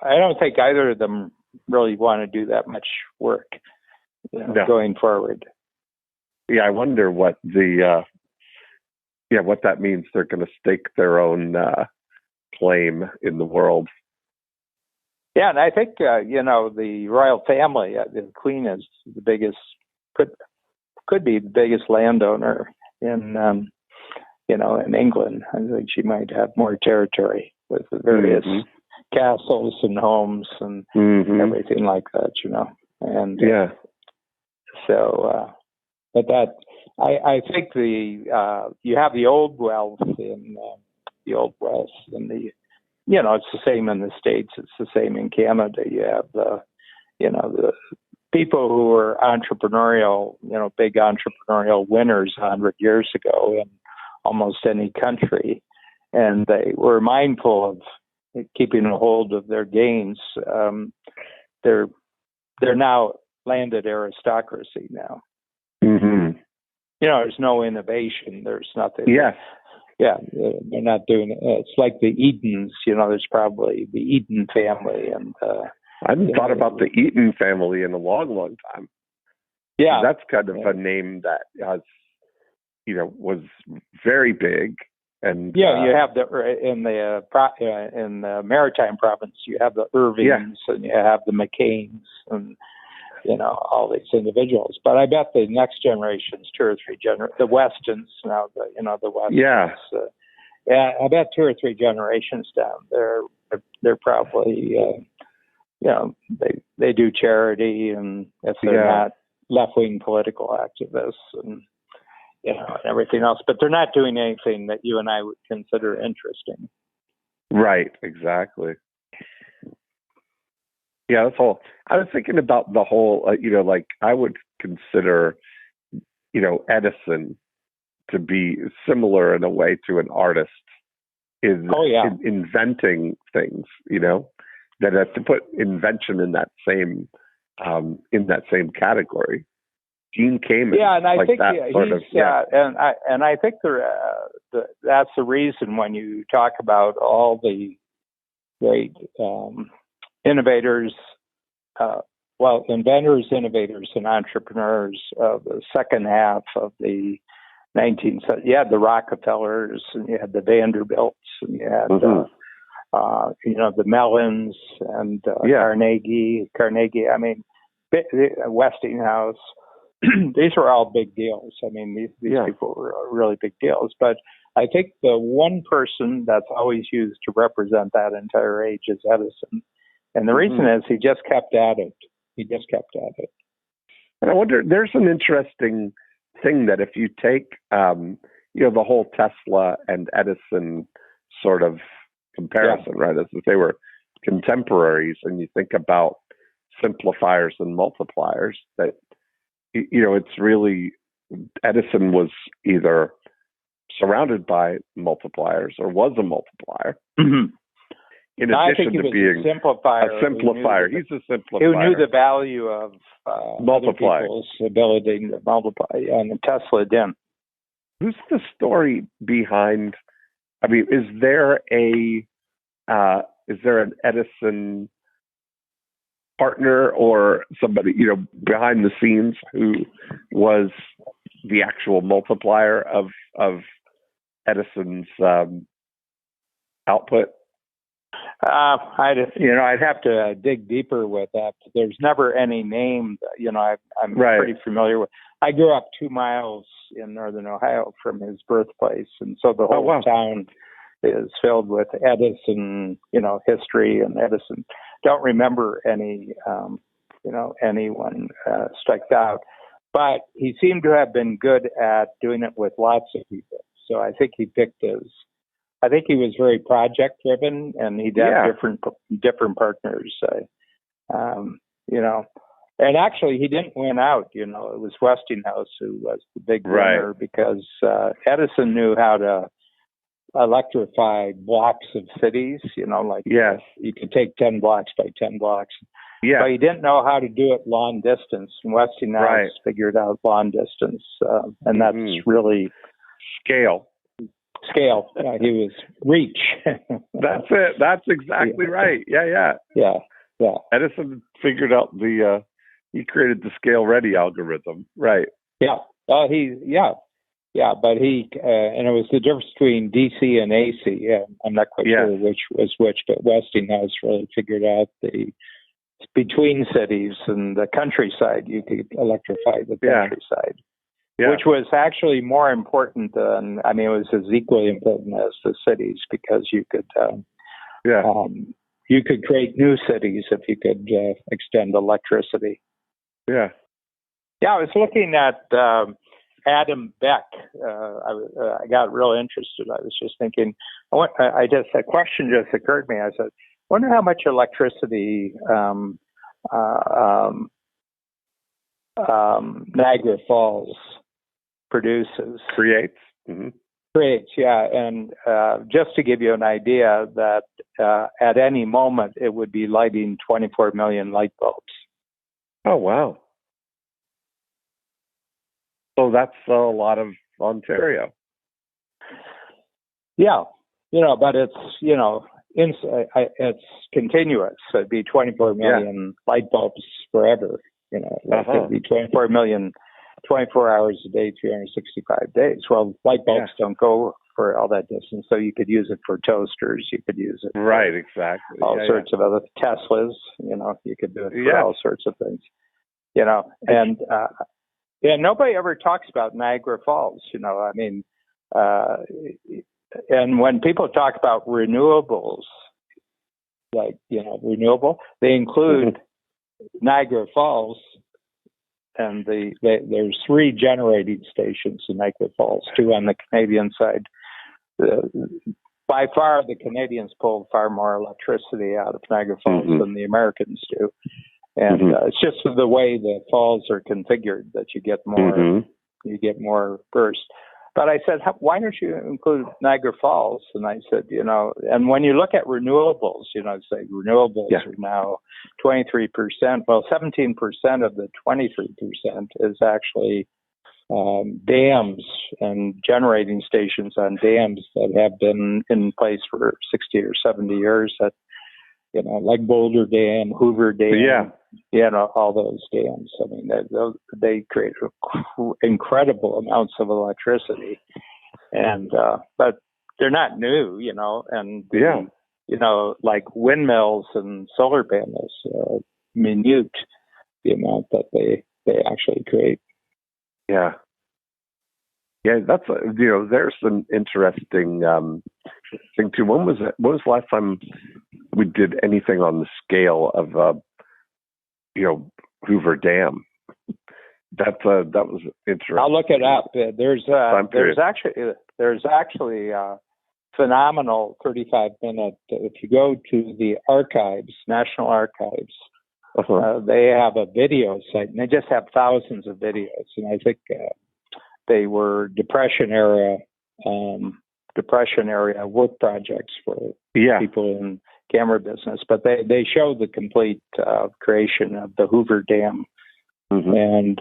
don't think either of them really want to do that much work going forward. Yeah, I wonder what what that means. They're going to stake their own claim in the world. Yeah, and I think the royal family, the Queen is the biggest, could be the biggest landowner in in England. I think she might have more territory with the various castles and homes and everything like that, And so, but that I think you have the old wealth in the old west, and it's the same in the States. It's the same in Canada. You have the people who were entrepreneurial, big entrepreneurial winners 100 years ago in almost any country, and they were mindful of keeping a hold of their gains. They're now landed aristocracy now. Mm-hmm. There's no innovation. There's nothing. Yes. Yeah, they're not doing it. It's like the Edens. There's probably the Eden family, and I hadn't thought about the Eaton family in a long, long time. Yeah, that's kind of a name that has, was very big. And you have in the Maritime province, you have the Irvings and you have the McCains and all these individuals. But I bet the next generation's 2 or 3 the Westons now, the Westons. I bet 2 or 3 generations down, they're probably they do charity, and if they're not left-wing political activists and and everything else, but they're not doing anything that you and I would consider interesting. Right, exactly. Yeah, that's all. I was thinking about the whole, like I would consider, Edison to be similar in a way to an artist in inventing things, that have to put invention in that same category. Dean Kamen. Yeah, and I think and I think that's the reason when you talk about all the great innovators, inventors, innovators, and entrepreneurs of the second half of the 19th century. You had the Rockefellers, and you had the Vanderbilts, and you had the Mellons and Carnegie. I mean, Westinghouse. These were all big deals. I mean, these people were really big deals. But I think the one person that's always used to represent that entire age is Edison. And the reason is he just kept at it. And I wonder, there's an interesting thing that if you take, the whole Tesla and Edison sort of comparison, right, as if they were contemporaries, and you think about simplifiers and multipliers, that, it's really Edison was either surrounded by multipliers or was a multiplier. Mm-hmm. In addition to being a simplifier. He's a simplifier. Who knew the value of multiply. Other people's ability to multiply, and Tesla didn't. Who's the story behind? I mean, is there an Edison partner or somebody, behind the scenes who was the actual multiplier of Edison's output? I'd have to dig deeper with that. But there's never any name that, I'm right. pretty familiar with. I grew up 2 miles in northern Ohio from his birthplace, and so the whole town is filled with Edison, history and Edison. Don't remember any, anyone sticks out, but he seemed to have been good at doing it with lots of people. So I think he was very project driven, and he'd have different partners, And actually, he didn't win out. It was Westinghouse who was the big winner because Edison knew how to electrify blocks of cities. You could take 10 blocks by 10 blocks. Yeah. But he didn't know how to do it long distance. And Westinghouse figured out long distance, and that's really scale. He was reach. That's it. That's exactly right. Yeah. Edison figured out he created the scale ready algorithm. Right. Yeah. But and it was the difference between DC and AC. I'm not quite sure which was which, but Westinghouse really figured out between cities and the countryside, you could electrify the countryside. Yeah. Which was actually more important than, it was as equally important as the cities, because you could create new cities if you could extend electricity. Yeah. Yeah, I was looking at Adam Beck. I got real interested. I was just thinking, a question just occurred to me. I said, I wonder how much electricity Niagara Falls produces. Creates. Mm-hmm. Creates, yeah. And just to give you an idea that at any moment it would be lighting 24 million light bulbs. Oh, wow. So that's a lot of Ontario. Yeah. But it's, it's continuous. So it'd be 24 million light bulbs forever. It'd be 24 million 24 hours a day, 365 days. Well, light bulbs don't go for all that distance, so you could use it for toasters. You could use it for exactly. all sorts of other Teslas. You could do it for all sorts of things. And nobody ever talks about Niagara Falls. And when people talk about renewables, renewable, they include Niagara Falls. And there's 3 generating stations in Niagara Falls, 2 on the Canadian side. By far, the Canadians pull far more electricity out of Niagara Falls than the Americans do. And it's just the way the falls are configured that you get more burst. But I said, why don't you include Niagara Falls? And I said, and when you look at renewables, say renewables are now 23%. Well, 17% of the 23% is actually dams and generating stations on dams that have been in place for 60 or 70 years that, like Boulder Dam, Hoover Dam, all those dams. They create incredible amounts of electricity, and but they're not new, and like windmills and solar panels, minute the amount that they actually create. Yeah, that's there's an interesting thing too. When was the last time we did anything on the scale of Hoover Dam? That was interesting. I'll look it up. There's actually phenomenal 35-minute. If you go to the archives, National Archives, they have a video site, and they just have thousands of videos. And I think they were Depression era work projects for people in camera business. But they show the complete creation of the Hoover Dam, and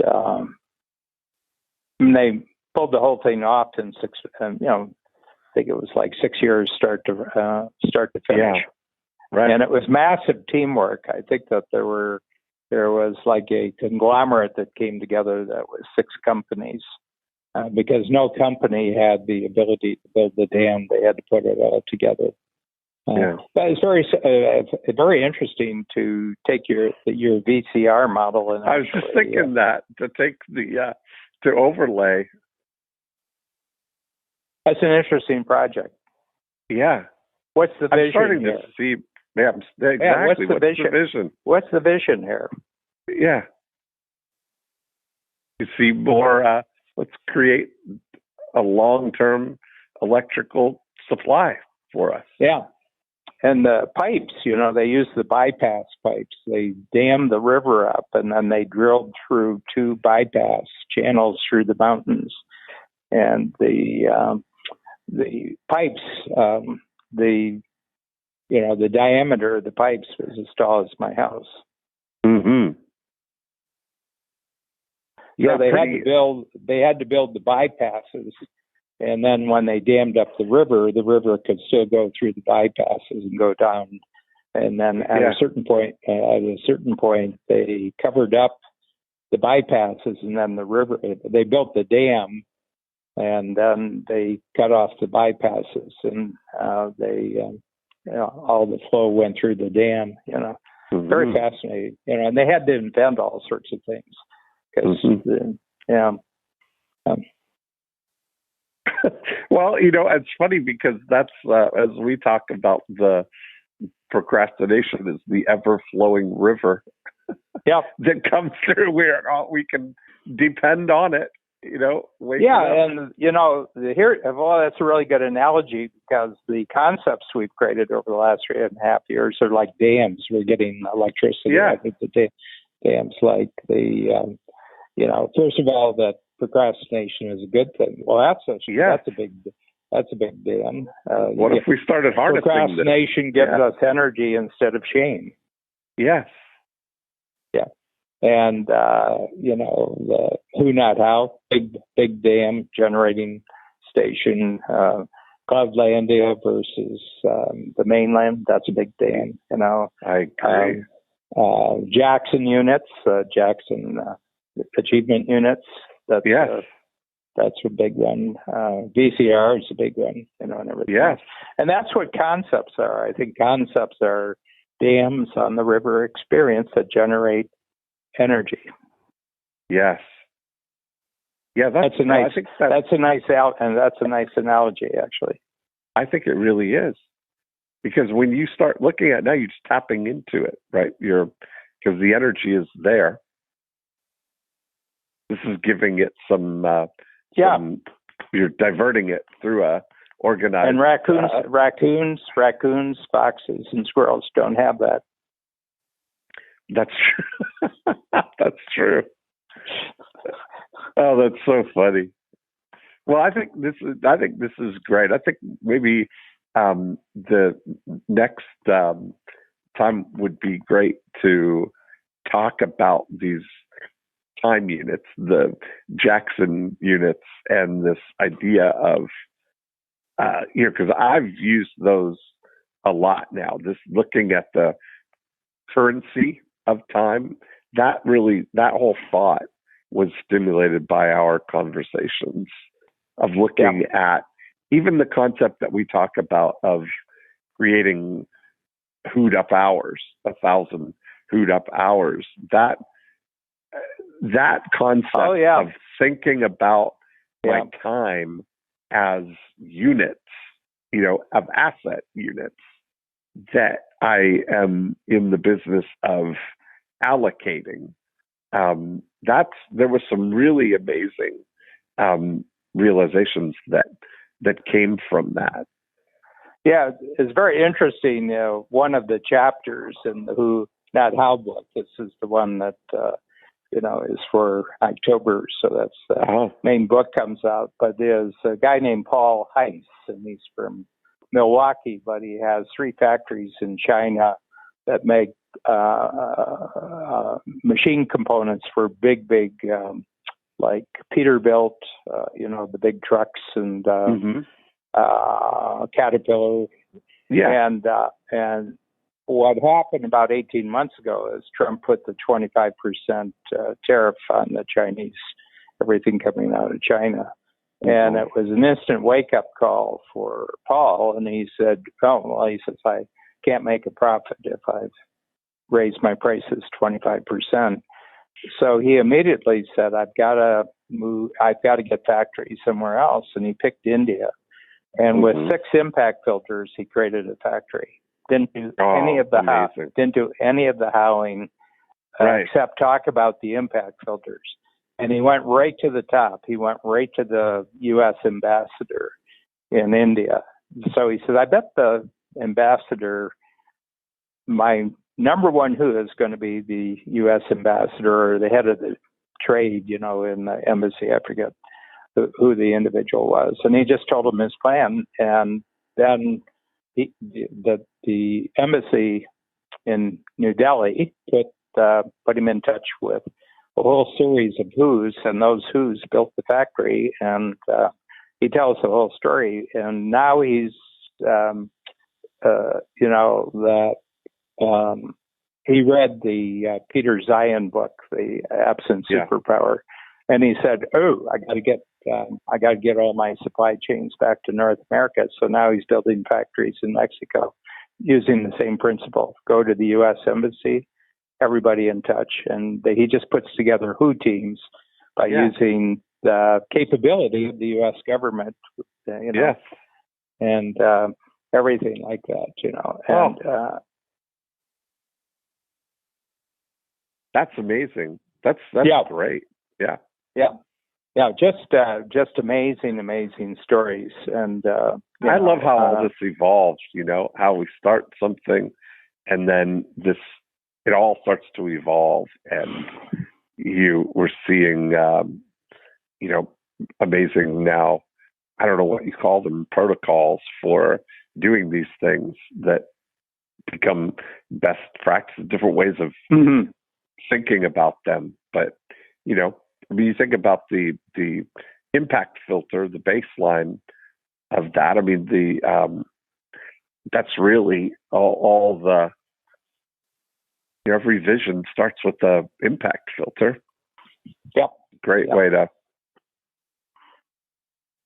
they pulled the whole thing off in I think it was like 6 years start to finish. Yeah. Right. And it was massive teamwork. I think that there was like a conglomerate that came together that was 6 companies, because no company had the ability to build the dam. They had to put it all together. But it's very interesting to take your VCR model and I was just thinking that to take the to overlay. That's an interesting project. Yeah. What's the vision? I'm starting here? to see. Yeah, exactly. What's the vision? What's the vision here? Yeah. You see more. Let's create a long-term electrical supply for us. Yeah. And the pipes, they use the bypass pipes. They dammed the river up, and then they drilled through 2 bypass channels through the mountains. And the pipes, the diameter of the pipes was as tall as my house. Mm-hmm. Yeah, so they had to build the bypasses, and then when they dammed up the river could still go through the bypasses and go down. And then at a certain point, they covered up the bypasses, and then the river. They built the dam, and then they cut off the bypasses, and all the flow went through the dam. Very fascinating. And they had to invent all sorts of things because, Well, it's funny because that's as we talk about the procrastination is the ever-flowing river. That comes through where we can depend on it. And that's a really good analogy, because the concepts we've created over the last 3.5 years are like dams. We're getting electricity out of the dams, like the first of all, that procrastination is a good thing. Well, that's a big dam. What if we started harnessing procrastination this? gives us energy instead of shame. Yes. Yeah. And the Who Not How, big dam generating station, Cloudlandia versus the mainland. That's a big dam. I agree. Jackson units, Jackson achievement units. That's a big one. VCR is a big one. And everything. Yes. And that's what concepts are. I think concepts are dams on the river experience that generate energy. Yes. Yeah, that's a nice analogy, actually. I think it really is, because when you start looking at now, you're just tapping into it, right? Because the energy is there. This is giving it some. You're diverting it through a organized. And raccoons, foxes, and squirrels don't have that. That's true. That's true. Oh, that's so funny. Well, I think this is great. I think maybe the next time would be great to talk about these time units, the Jackson units, and this idea of because I've used those a lot now. Just looking at the currency of time, that whole thought was stimulated by our conversations of looking at even the concept that we talk about of creating Hood Up hours, 1,000 Hood Up hours. That concept of thinking about my time as units, of asset units, that I am in the business of allocating. There was some really amazing realizations that came from that. Yeah, it's very interesting. One of the chapters in the Who Not How book, this is the one that is for October. So that's the main book comes out. But there's a guy named Paul Heiss, and he's from Milwaukee, but he has 3 factories in China that make machine components for big, like Peterbilt, the big trucks and Caterpillar. Yeah. And what happened about 18 months ago is Trump put the 25% tariff on the Chinese, everything coming out of China. And it was an instant wake-up call for Paul. And he said, he says, I can't make a profit if I've raised my prices 25%. So he immediately said, I've got to get factories somewhere else. And he picked India. And with 6 impact filters, he created a factory. Didn't do any of the howling, except talk about the impact filters. And he went right to the top. He went right to the U.S. ambassador in India. So he said, I bet the ambassador, my number one who is going to be the U.S. ambassador or the head of the trade, in the embassy. I forget who the individual was. And he just told him his plan. And then the embassy in New Delhi put him in touch with a whole series of who's, and those who's built the factory. And he tells the whole story. And now he's, he read the Peter Zion book, The Absent Superpower, and he said, I got to get all my supply chains back to North America. So now he's building factories in Mexico using the same principle. Go to the U.S. embassy, everybody in touch, and he just puts together who teams by using the capability of the U.S. government, and everything like that, and. That's amazing. That's great. Yeah. Just amazing stories. And I love how all this evolves. How we start something, and then it all starts to evolve, and we're seeing amazing now. I don't know what you call them, protocols for doing these things that become best practices, different ways of thinking about them. But you think about the impact filter, the baseline of that. I mean, that's really all the every vision starts with the impact filter. Yep. Great way to.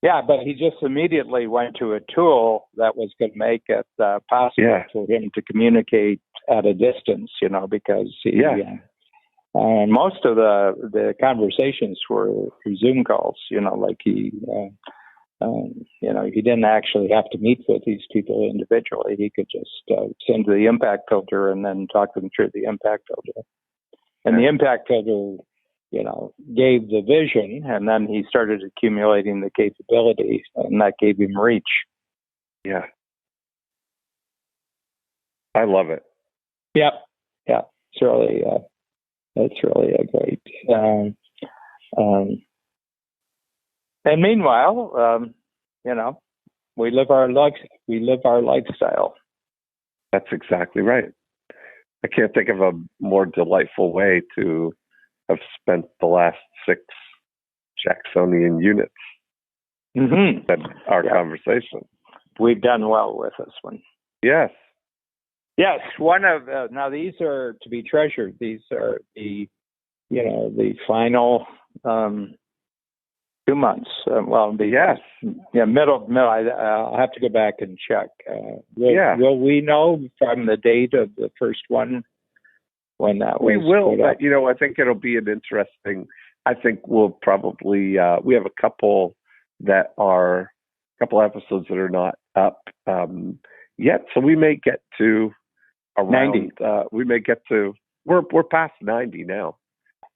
Yeah, but he just immediately went to a tool that was going to make it possible for him to communicate at a distance, because and most of the conversations were Zoom calls, like he didn't actually have to meet with these people individually. He could just send the impact filter and then talk them through the impact filter. And the impact filter, gave the vision, and then he started accumulating the capability, and that gave him reach. Yeah. I love it. Yep. Yeah. It's really a great. And meanwhile, we live our lifestyle. That's exactly right. I can't think of a more delightful way to have spent the last 6 Jacksonian units than our conversation. We've done well with this one. Yes. Yes, one of now these are to be treasured. These are the final 2 months. Middle. I'll have to go back and check. Will we know from the date of the first one when that was? We will. But, I think it'll be an interesting. I think we'll probably we have a couple episodes that are not up yet, so we may get to. Around, 90. We may get to. We're past 90 now.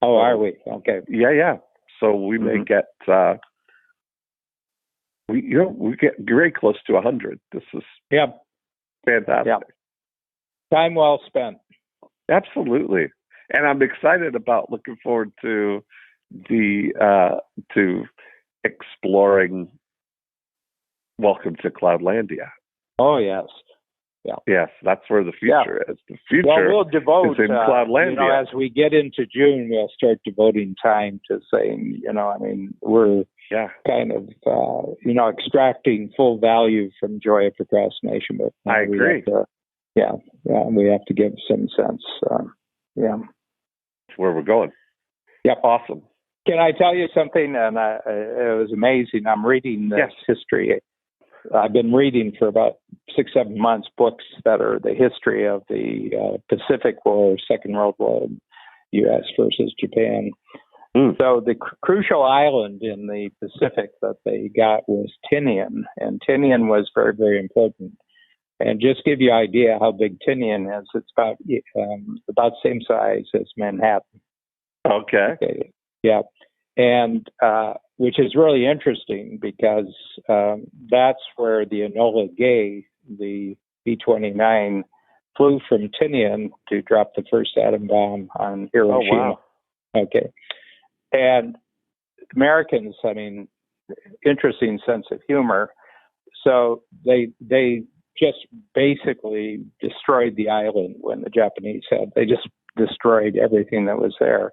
Oh, are we? Okay. Yeah. So we may get. We get very close to 100. This is fantastic. Time well spent. Absolutely. And I'm excited about looking forward to to exploring Welcome to Cloudlandia. Oh, yes. Yeah. Yes, that's where the future is. The future we'll devote, is in Cloudlandia. as we get into June, we'll start devoting time to saying, we're kind of, extracting full value from Joy of Procrastination. But I agree. We have to give some sense. That's where we're going. Yep. Awesome. Can I tell you something? And it was amazing. I'm reading this history. I've been reading for about 6-7 months books that are the history of the Pacific War, Second World War, U.S. versus Japan. So the crucial island in the Pacific that they got was Tinian, and Tinian was very, very important. And just give you an idea how big Tinian is, it's about the same size as Manhattan. Okay. Yeah. And which is really interesting because that's where the Enola Gay, the B-29, flew from Tinian to drop the first atom bomb on Hiroshima. Oh, wow. Okay. And Americans, interesting sense of humor. So they just basically destroyed the island when the Japanese had. They just destroyed everything that was there.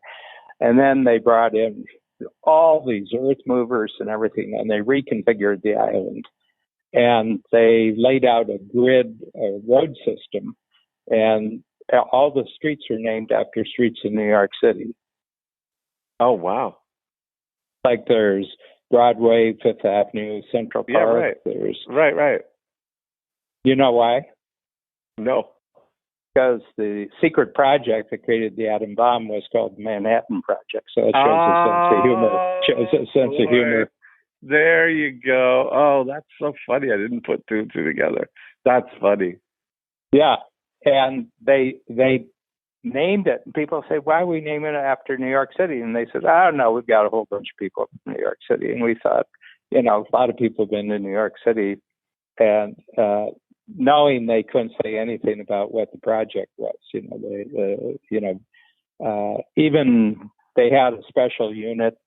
And then they brought in all these earth movers and everything, and they reconfigured the island. And they laid out a grid, a road system, and all the streets are named after streets in New York City. Oh, wow. Like there's Broadway, Fifth Avenue, Central Park. Yeah, right. There's right. You know why? No. Because the secret project that created the atom bomb was called the Manhattan Project. So it shows a sense of humor. There you go. Oh, that's so funny. I didn't put two and two together. That's funny. Yeah. And they named it. And people say, why are we naming it after New York City? And they said, I don't know. We've got a whole bunch of people from New York City. And we thought, a lot of people have been to New York City. And knowing they couldn't say anything about what the project was, even they had a special unit.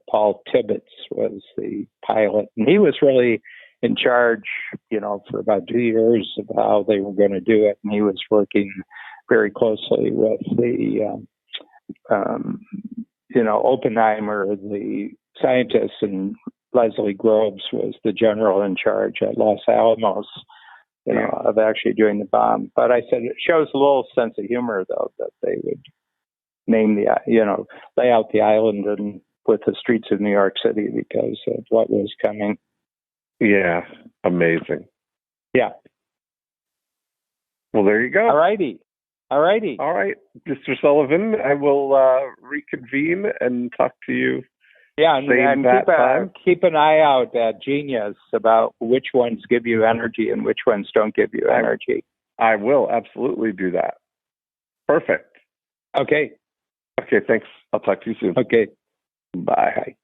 Paul Tibbets was the pilot, and he was really in charge, for about 2 years of how they were going to do it. And he was working very closely with the, Oppenheimer, the scientists, and Leslie Groves was the general in charge at Los Alamos, of actually doing the bomb. But I said it shows a little sense of humor, though, that they would name lay out the island and with the streets of New York City because of what was coming. Yeah, amazing. Yeah. Well, there you go. All righty. All right, Mr. Sullivan, I will reconvene and talk to you. Yeah, and keep an eye out at Genius about which ones give you energy and which ones don't give you energy. I will absolutely do that. Perfect. Okay. Okay, thanks. I'll talk to you soon. Okay. Bye.